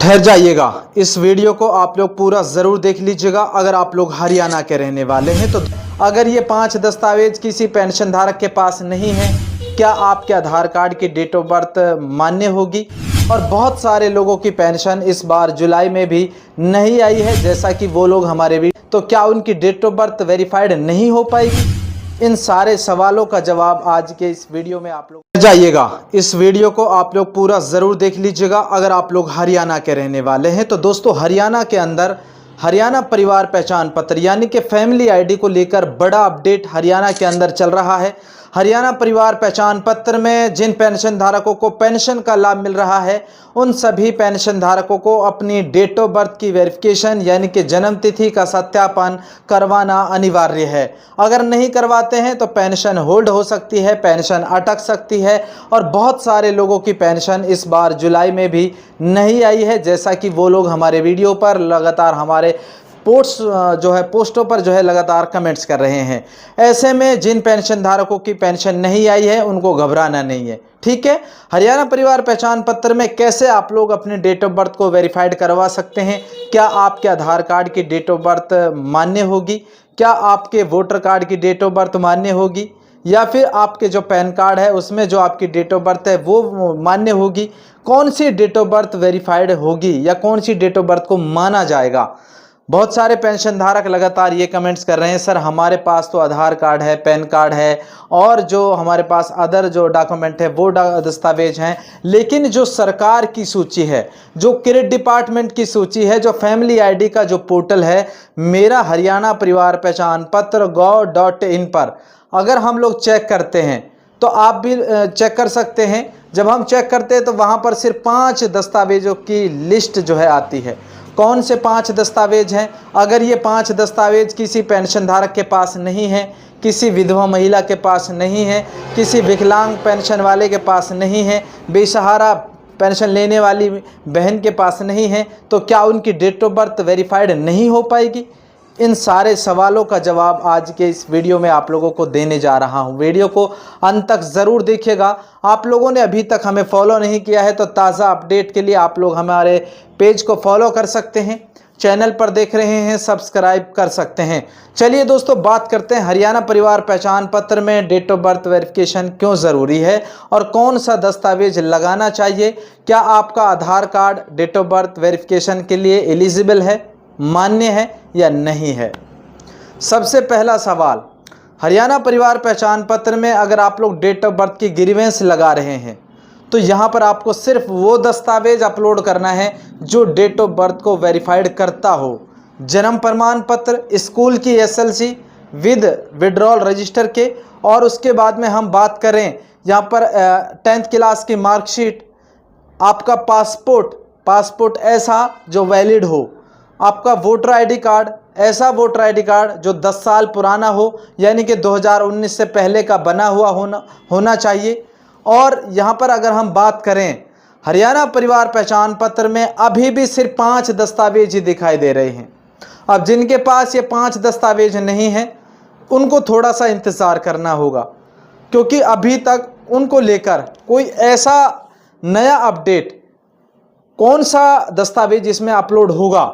ठहर जाइएगा, इस वीडियो को आप लोग पूरा ज़रूर देख लीजिएगा। अगर आप लोग हरियाणा के रहने वाले हैं तो अगर ये 5 दस्तावेज किसी पेंशन धारक के पास नहीं है, क्या आपके आधार कार्ड की डेट ऑफ बर्थ मान्य होगी? और बहुत सारे लोगों की पेंशन इस बार जुलाई में भी नहीं आई है, जैसा कि वो लोग हमारे भी, तो क्या उनकी डेट ऑफ बर्थ वेरीफाइड नहीं हो पाएगी? इन सारे सवालों का जवाब आज के इस वीडियो में आप लोग जाइएगा। इस वीडियो को आप लोग पूरा ज़रूर देख लीजिएगा। अगर आप लोग हरियाणा के रहने वाले हैं तो दोस्तों, हरियाणा के अंदर हरियाणा परिवार पहचान पत्र यानी कि फैमिली आईडी को लेकर बड़ा अपडेट हरियाणा के अंदर चल रहा है। हरियाणा परिवार पहचान पत्र में जिन पेंशन धारकों को पेंशन का लाभ मिल रहा है, उन सभी पेंशन धारकों को अपनी डेट ऑफ बर्थ की वेरिफिकेशन यानी कि जन्म तिथि का सत्यापन करवाना अनिवार्य है। अगर नहीं करवाते हैं तो पेंशन होल्ड हो सकती है, पेंशन अटक सकती है। और बहुत सारे लोगों की पेंशन इस बार जुलाई में भी नहीं आई है, जैसा कि वो लोग हमारे वीडियो पर लगातार हमारे पोस्टों पर लगातार कमेंट्स कर रहे हैं। ऐसे में जिन पेंशन धारकों की पेंशन नहीं आई है उनको घबराना नहीं है, ठीक है। हरियाणा परिवार पहचान पत्र में कैसे आप लोग अपने डेट ऑफ बर्थ को वेरीफाइड करवा सकते हैं? क्या आपके आधार कार्ड की डेट ऑफ बर्थ मान्य होगी? क्या आपके वोटर कार्ड की डेट ऑफ बर्थ मान्य होगी? या फिर आपके जो पैन कार्ड है उसमें जो आपकी डेट ऑफ बर्थ है वो मान्य होगी? कौन सी डेट ऑफ बर्थ वेरीफाइड होगी या कौन सी डेट ऑफ बर्थ को माना जाएगा? बहुत सारे पेंशन धारक लगातार ये कमेंट्स कर रहे हैं, सर हमारे पास तो आधार कार्ड है, पैन कार्ड है और जो हमारे पास अदर जो डॉक्यूमेंट है वो दस्तावेज हैं, लेकिन जो सरकार की सूची है, जो क्रेडिट डिपार्टमेंट की सूची है, जो फैमिली आईडी का जो पोर्टल है मेरा हरियाणा परिवार पहचान पत्र gov.in पर अगर हम लोग चेक करते हैं तो आप भी चेक कर सकते हैं। जब हम चेक करते हैं तो वहाँ पर सिर्फ 5 दस्तावेजों की लिस्ट आती है। कौन से 5 दस्तावेज हैं? अगर ये 5 दस्तावेज किसी पेंशन धारक के पास नहीं है, किसी विधवा महिला के पास नहीं है, किसी विकलांग पेंशन वाले के पास नहीं है, बेसहारा पेंशन लेने वाली बहन के पास नहीं है, तो क्या उनकी डेट ऑफ बर्थ वेरीफाइड नहीं हो पाएगी? इन सारे सवालों का जवाब आज के इस वीडियो में आप लोगों को देने जा रहा हूं। वीडियो को अंत तक ज़रूर देखिएगा। आप लोगों ने अभी तक हमें फॉलो नहीं किया है तो ताज़ा अपडेट के लिए आप लोग हमारे पेज को फॉलो कर सकते हैं। चैनल पर देख रहे हैं सब्सक्राइब कर सकते हैं। चलिए दोस्तों, बात करते हैं हरियाणा परिवार पहचान पत्र में डेट ऑफ बर्थ वेरिफिकेशन क्यों ज़रूरी है और कौन सा दस्तावेज लगाना चाहिए। क्या आपका Aadhaar card date of birth verification के लिए एलिजिबल है, मान्य है या नहीं है? सबसे पहला सवाल, हरियाणा परिवार पहचान पत्र में अगर आप लोग डेट ऑफ बर्थ की ग्रीवेंस लगा रहे हैं तो यहाँ पर आपको सिर्फ वो दस्तावेज अपलोड करना है जो डेट ऑफ बर्थ को वेरीफाइड करता हो। जन्म प्रमाण पत्र, स्कूल की SLC विद विड्रॉल रजिस्टर के, और उसके बाद में हम बात करें यहाँ पर 10th क्लास की मार्कशीट, आपका पासपोर्ट ऐसा जो वैलिड हो, आपका वोटर आईडी कार्ड, ऐसा वोटर आईडी कार्ड जो 10 साल पुराना हो यानी कि 2019 से पहले का बना हुआ होना चाहिए। और यहाँ पर अगर हम बात करें हरियाणा परिवार पहचान पत्र में अभी भी सिर्फ 5 दस्तावेज ही दिखाई दे रहे हैं। अब जिनके पास ये 5 दस्तावेज नहीं हैं उनको थोड़ा सा इंतज़ार करना होगा, क्योंकि अभी तक उनको लेकर कोई ऐसा नया अपडेट कौन सा दस्तावेज इसमें अपलोड होगा।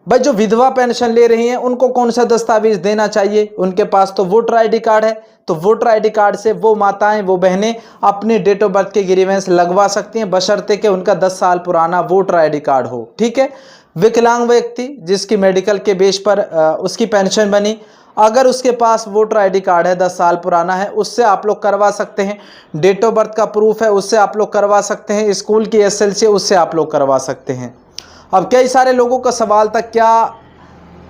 भाई जो विधवा पेंशन ले रही हैं उनको कौन सा दस्तावेज देना चाहिए? उनके पास तो वोटर आईडी कार्ड है, तो वोटर आईडी कार्ड से वो माताएं, वो बहनें अपनी डेट ऑफ बर्थ के ग्रीवेंस लगवा सकती हैं, बशर्ते कि उनका 10 साल पुराना वोटर आईडी कार्ड हो, ठीक है। विकलांग व्यक्ति जिसकी मेडिकल के बेस पर उसकी पेंशन बनी, अगर उसके पास वोटर आईडी कार्ड है 10 साल पुराना है, उससे आप लोग करवा सकते हैं। डेट ऑफ बर्थ का प्रूफ है, उससे आप लोग करवा सकते हैं। स्कूल की SLC, उससे आप लोग करवा सकते हैं। अब कई सारे लोगों का सवाल था, क्या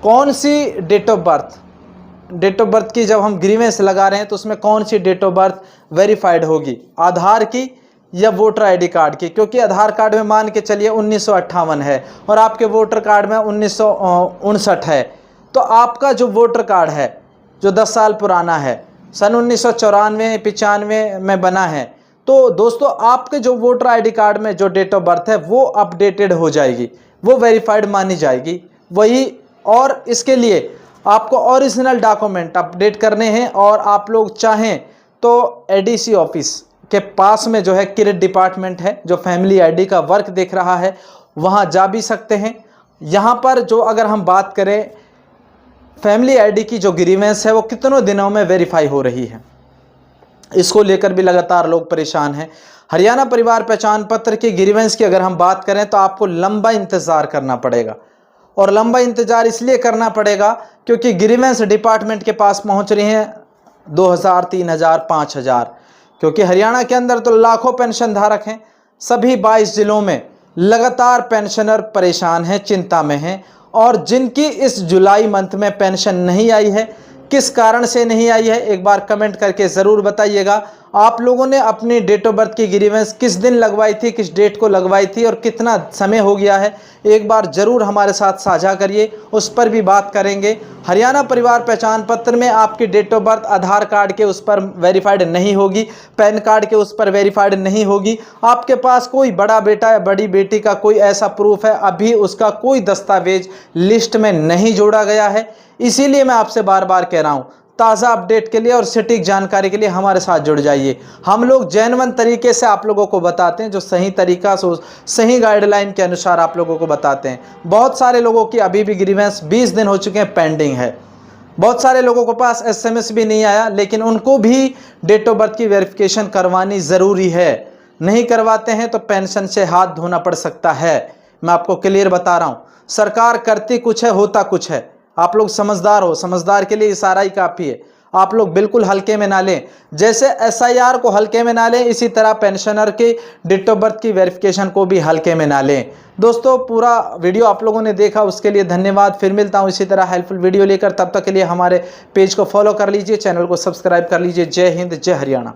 कौन सी डेट ऑफ बर्थ की जब हम ग्रीवेंस लगा रहे हैं तो उसमें कौन सी डेट ऑफ बर्थ वेरीफाइड होगी, आधार की या वोटर आईडी कार्ड की? क्योंकि आधार कार्ड में मान के चलिए 1958 है और आपके वोटर कार्ड में 1959 है, तो आपका जो वोटर कार्ड है जो 10 साल पुराना है, सन 1994-95 में बना है, तो दोस्तों आपके जो वोटर आईडी कार्ड में जो डेट ऑफ बर्थ है वो अपडेटेड हो जाएगी, वो वेरीफाइड मानी जाएगी वही। और इसके लिए आपको ओरिजिनल डॉक्यूमेंट अपडेट करने हैं और आप लोग चाहें तो ADC ऑफिस के पास में जो है क्रेडिट डिपार्टमेंट है जो फैमिली आईडी का वर्क देख रहा है, वहाँ जा भी सकते हैं। यहाँ पर जो अगर हम बात करें फैमिली आईडी की जो ग्रीवेंस है वो कितनों दिनों में वेरीफाई हो रही है, इसको लेकर भी लगातार लोग परेशान हैं। हरियाणा परिवार पहचान पत्र की ग्रीवेंस की अगर हम बात करें तो आपको लंबा इंतज़ार करना पड़ेगा, और लंबा इंतज़ार इसलिए करना पड़ेगा क्योंकि ग्रीवेंस डिपार्टमेंट के पास पहुंच रही हैं 2000, 3000, 5000, क्योंकि हरियाणा के अंदर तो लाखों पेंशन धारक हैं। सभी 22 जिलों में लगातार पेंशनर परेशान हैं, चिंता में हैं, और जिनकी इस जुलाई मंथ में पेंशन नहीं आई है, किस कारण से नहीं आई है, एक बार कमेंट करके ज़रूर बताइएगा। आप लोगों ने अपनी डेट ऑफ बर्थ की ग्रीवेंस किस दिन लगवाई थी, किस डेट को लगवाई थी और कितना समय हो गया है, एक बार ज़रूर हमारे साथ साझा करिए, उस पर भी बात करेंगे। हरियाणा परिवार पहचान पत्र में आपकी date of birth Aadhaar card के उस पर वेरीफाइड नहीं होगी, पैन कार्ड के उस पर वेरीफाइड नहीं होगी। आपके पास कोई बड़ा बेटा या बड़ी बेटी का कोई ऐसा प्रूफ है, अभी उसका कोई दस्तावेज लिस्ट में नहीं जोड़ा गया है। इसीलिए मैं आपसे बार बार कह रहा हूँ, ताज़ा अपडेट के लिए और सटीक जानकारी के लिए हमारे साथ जुड़ जाइए। हम लोग जेन्युइन तरीके से आप लोगों को बताते हैं, जो सही तरीका से सही गाइडलाइन के अनुसार आप लोगों को बताते हैं। बहुत सारे लोगों की अभी भी ग्रीवेंस 20 दिन हो चुके हैं, पेंडिंग है। बहुत सारे लोगों के पास SMS भी नहीं आया, लेकिन उनको भी डेट ऑफ बर्थ की वेरिफिकेशन करवानी ज़रूरी है। नहीं करवाते हैं तो पेंशन से हाथ धोना पड़ सकता है। मैं आपको क्लियर बता रहा हूँ, सरकार करती कुछ है, होता कुछ है। आप लोग समझदार हो, समझदार के लिए इशारा ही काफ़ी है। आप लोग बिल्कुल हल्के में ना लें, जैसे SIR को हल्के में ना लें, इसी तरह पेंशनर के डेट ऑफ बर्थ की वेरिफिकेशन को भी हल्के में ना लें। दोस्तों, पूरा वीडियो आप लोगों ने देखा, उसके लिए धन्यवाद। फिर मिलता हूं इसी तरह हेल्पफुल वीडियो लेकर, तब तक के लिए हमारे पेज को फॉलो कर लीजिए, चैनल को सब्सक्राइब कर लीजिए। जय हिंद, जय हरियाणा।